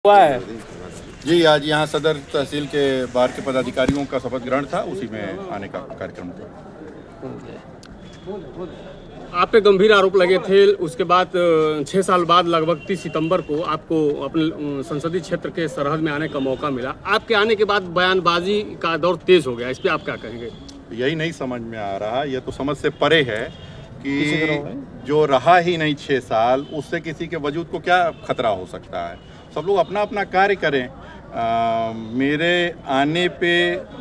हुआ है जी। आज यहाँ सदर तहसील के बाहर के पदाधिकारियों का शपथ ग्रहण था, उसी में आने का कार्यक्रम था। आप पे गंभीर आरोप लगे थे, उसके बाद 6 साल बाद लगभग 30 सितंबर को आपको अपने संसदीय क्षेत्र के सरहद में आने का मौका मिला। आपके आने के बाद बयानबाजी का दौर तेज हो गया, इस पे आप क्या कहेंगे? यही नहीं समझ में आ रहा, यह तो समझ से परे है कि जो रहा ही नहीं 6 साल, उससे किसी के वजूद को क्या खतरा हो सकता है। सब लोग अपना अपना कार्य करें। मेरे आने पे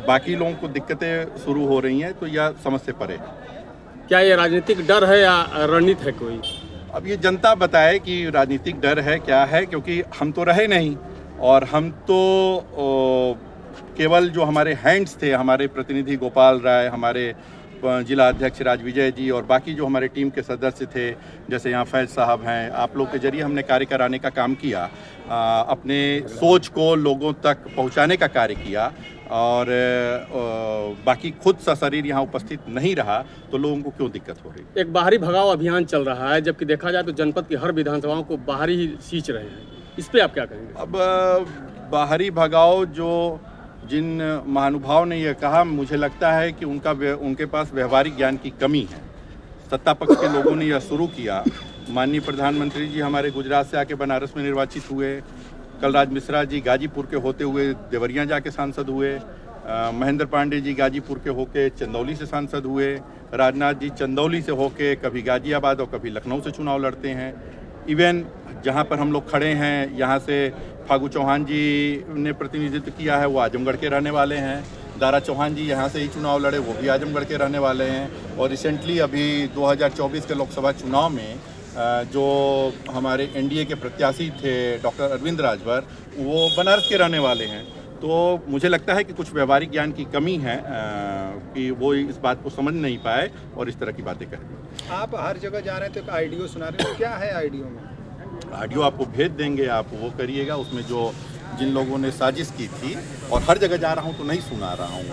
बाकी लोगों को दिक्कतें शुरू हो रही हैं, तो यह समझ से परे है। क्या ये राजनीतिक डर है या रणनीति है कोई? अब ये जनता बताए कि राजनीतिक डर है क्या है, क्योंकि हम तो रहे नहीं, और हम तो केवल जो हमारे हैंड्स थे, हमारे प्रतिनिधि गोपाल राय, हमारे जिला अध्यक्ष राजविजय जी और बाकी जो हमारे टीम के सदस्य थे, जैसे यहाँ फैज साहब हैं, आप लोग के जरिए हमने कार्य कराने का काम किया, अपने सोच को लोगों तक पहुँचाने का कार्य किया, और बाकी खुद सशरीर यहाँ उपस्थित नहीं रहा तो लोगों को क्यों दिक्कत हो रही? एक बाहरी भगाव अभियान चल रहा है, जबकि देखा जाए तो जनपद की हर विधानसभाओं को बाहरी ही सींच रहे हैं, इस पे आप क्या कहेंगे? अब बाहरी भगाव, जो जिन महानुभाव ने यह कहा, मुझे लगता है कि उनके पास व्यवहारिक ज्ञान की कमी है। सत्ता पक्ष के लोगों ने यह शुरू किया। माननीय प्रधानमंत्री जी हमारे गुजरात से आके बनारस में निर्वाचित हुए, कलराज मिश्रा जी गाजीपुर के होते हुए देवरिया जाके सांसद हुए, महेंद्र पांडे जी गाजीपुर के होके चंदौली से सांसद हुए, राजनाथ जी चंदौली से होके कभी गाजियाबाद और कभी लखनऊ से चुनाव लड़ते हैं। इवन जहाँ पर हम लोग खड़े हैं, यहाँ से फागू चौहान जी ने प्रतिनिधित्व किया है, वो आजमगढ़ के रहने वाले हैं। दारा चौहान जी यहाँ से ही चुनाव लड़े, वो भी आजमगढ़ के रहने वाले हैं। और रिसेंटली अभी 2024 के लोकसभा चुनाव में जो हमारे एनडीए के प्रत्याशी थे डॉक्टर अरविंद राजभर, वो बनारस के रहने वाले हैं। तो मुझे लगता है कि कुछ व्यवहारिक ज्ञान की कमी है, कि वो इस बात को समझ नहीं पाए और इस तरह की बातें करें। आप हर जगह जा रहे हैं तो एक आईडियो सुना रहे हैं, क्या है आईडियो में? ऑडियो आपको भेज देंगे, आप वो करिएगा। उसमें जो जिन लोगों ने साजिश की थी, और हर जगह जा रहा हूँ तो नहीं सुना रहा हूँ,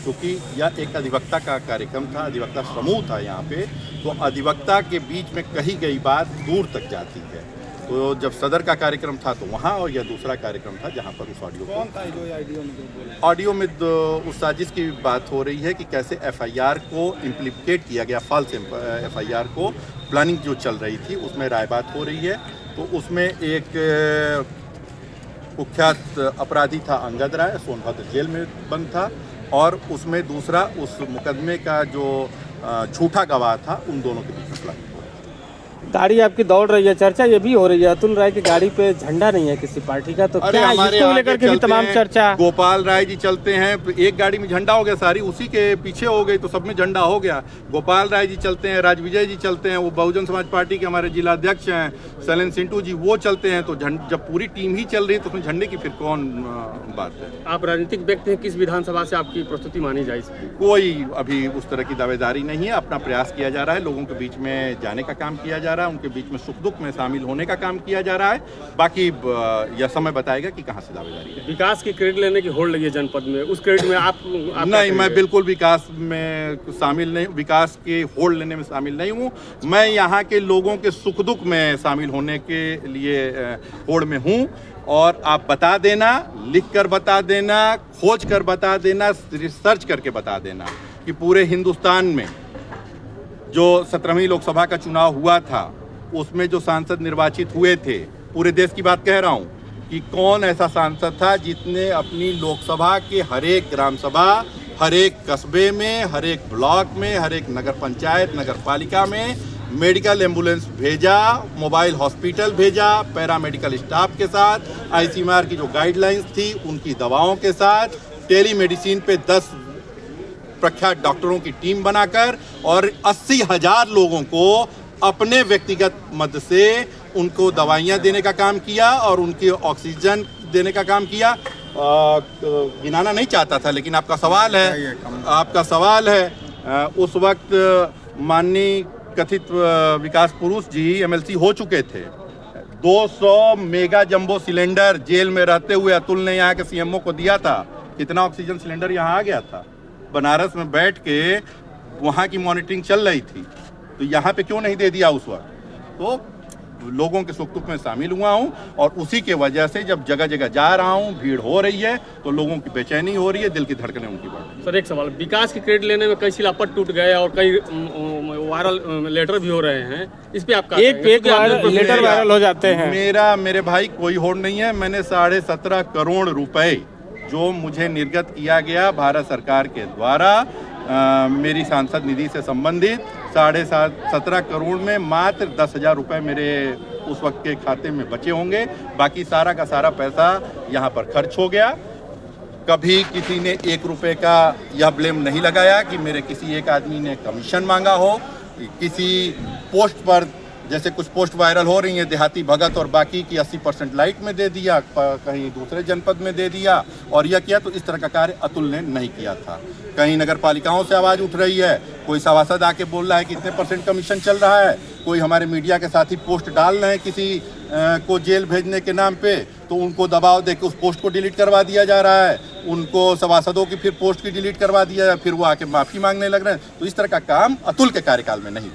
क्योंकि यह एक अधिवक्ता का कार्यक्रम था, अधिवक्ता समूह था यहाँ पे, तो अधिवक्ता के बीच में कही गई बात दूर तक जाती है। तो जब सदर का कार्यक्रम था तो वहाँ, और यह दूसरा कार्यक्रम था जहाँ पर उस ऑडियो कौन था जो ऑडियो में बोले? ऑडियो में उस साजिश की बात हो रही है कि कैसे एफआईआर को इम्प्लीकेट किया गया, फॉल्स एफआईआर को प्लानिंग जो चल रही थी उसमें राय बात हो रही है। तो उसमें एक कुख्यात अपराधी था अंगद राय, सोनभद्र जेल में बंद था, और उसमें दूसरा उस मुकदमे का जो झूठा गवाह था, उन दोनों के बीच में प्लानिंग। गाड़ी आपकी दौड़ रही है, चर्चा ये भी हो रही है अतुल राय की गाड़ी पे झंडा नहीं है किसी पार्टी का, तो क्या इसको लेकर के भी तमाम चर्चा? गोपाल राय जी चलते हैं, एक गाड़ी में झंडा हो गया, सारी उसी के पीछे हो गई, तो सब में झंडा हो गया। गोपाल राय जी चलते हैं, राजविजय जी चलते हैं, वो बहुजन समाज पार्टी के हमारे जिला अध्यक्ष हैं, शैलेंद्र सिंटू जी, वो चलते हैं। तो जब पूरी टीम ही चल रही है तो उसमें झंडे की फिर कौन बात है? आप राजनीतिक व्यक्ति हैं, किस विधानसभा से आपकी प्रस्तुति मानी जाए? कोई अभी उस तरह की दावेदारी नहीं है। अपना प्रयास किया जा रहा है, लोगों के बीच में जाने का काम किया जा रहा है, उनके बीच में सुख दुख में शामिल होने का काम किया जा रहा है। बाकी यह समय बताएगा कि कहां से दावेदारी है। विकास की क्रेडिट लेने की होड़ लगी है जनपद में, उस क्रेडिट में आप नहीं, मैं बिल्कुल विकास में शामिल नहीं, विकास के होड़ लेने में शामिल नहीं हूं। मैं यहाँ के लोगों के सुख दुख में शामिल होने के लिए होड़ में हूं। और आप बता देना, लिख कर बता देना, खोज कर बता देना, रिसर्च करके बता देना कि पूरे हिंदुस्तान में जो 17वीं लोकसभा का चुनाव हुआ था, उसमें जो सांसद निर्वाचित हुए थे, पूरे देश की बात कह रहा हूं, कि कौन ऐसा सांसद था जिसने अपनी लोकसभा के हर एक ग्राम सभा, हर एक कस्बे में, हर एक ब्लॉक में, हर एक नगर पंचायत, नगर पालिका में मेडिकल एम्बुलेंस भेजा, मोबाइल हॉस्पिटल भेजा, पैरामेडिकल स्टाफ के साथ, आईसीएमआर की जो गाइडलाइंस थी उनकी दवाओं के साथ, टेलीमेडिसिन पे 10 प्रख्यात डॉक्टरों की टीम बनाकर, और 80,000 लोगों को अपने व्यक्तिगत मद से उनको दवाइयाँ देने का काम किया और उनकी ऑक्सीजन देने का काम किया। गिनाना नहीं चाहता था, लेकिन आपका सवाल है, उस वक्त माननीय कथित विकास पुरुष जी एमएलसी हो चुके थे। 200 मेगा जंबो सिलेंडर जेल में रहते हुए अतुल ने यहाँ के सीएमओ को दिया था। कितना ऑक्सीजन सिलेंडर यहाँ आ गया था? बनारस में बैठ के वहाँ की मॉनिटरिंग चल रही थी, तो यहाँ पे क्यों नहीं दे दिया उस वक्त? तो लोगों के सुख दुख में शामिल हुआ हूं और उसी के वजह से जब जगह जगह जा रहा हूं, भीड़ हो रही है तो लोगों की बेचैनी हो रही है, दिल की धड़कनें उनकी बढ़ रही हैं। सर एक सवाल, विकास की क्रेडिट लेने में कई शिलापट टूट गए और कई वायरल लेटर भी हो रहे हैं, इस पे आपका एक पे एक लेटर वायरल हो जाते हैं। मेरे भाई कोई होड़ नहीं है। मैंने 17.5 करोड़ रुपए जो मुझे निर्गत किया गया भारत सरकार के द्वारा मेरी सांसद निधि से संबंधित 17.5 करोड़ में मात्र 10,000 रुपये मेरे उस वक्त के खाते में बचे होंगे। बाकी सारा का सारा पैसा यहाँ पर खर्च हो गया। कभी किसी ने 1 रुपये का यह ब्लेम नहीं लगाया कि मेरे किसी एक आदमी ने कमीशन मांगा हो। किसी पोस्ट पर जैसे कुछ पोस्ट वायरल हो रही हैं देहाती भगत और बाकी की 80% लाइट में दे दिया, कहीं दूसरे जनपद में दे दिया और यह किया, तो इस तरह का कार्य अतुल ने नहीं किया था। कहीं नगर पालिकाओं से आवाज़ उठ रही है, कोई सभासद आके बोल रहा है कि इतने % कमीशन चल रहा है, कोई हमारे मीडिया के साथी पोस्ट डाल रहे हैं किसी को जेल भेजने के नाम पे, तो उनको दबाव देकर उस पोस्ट को डिलीट करवा दिया जा रहा है, उनको सभासदों की फिर पोस्ट की डिलीट करवा दिया, फिर वो आके माफ़ी मांगने लग रहे हैं। तो इस तरह का काम अतुल के कार्यकाल में नहीं।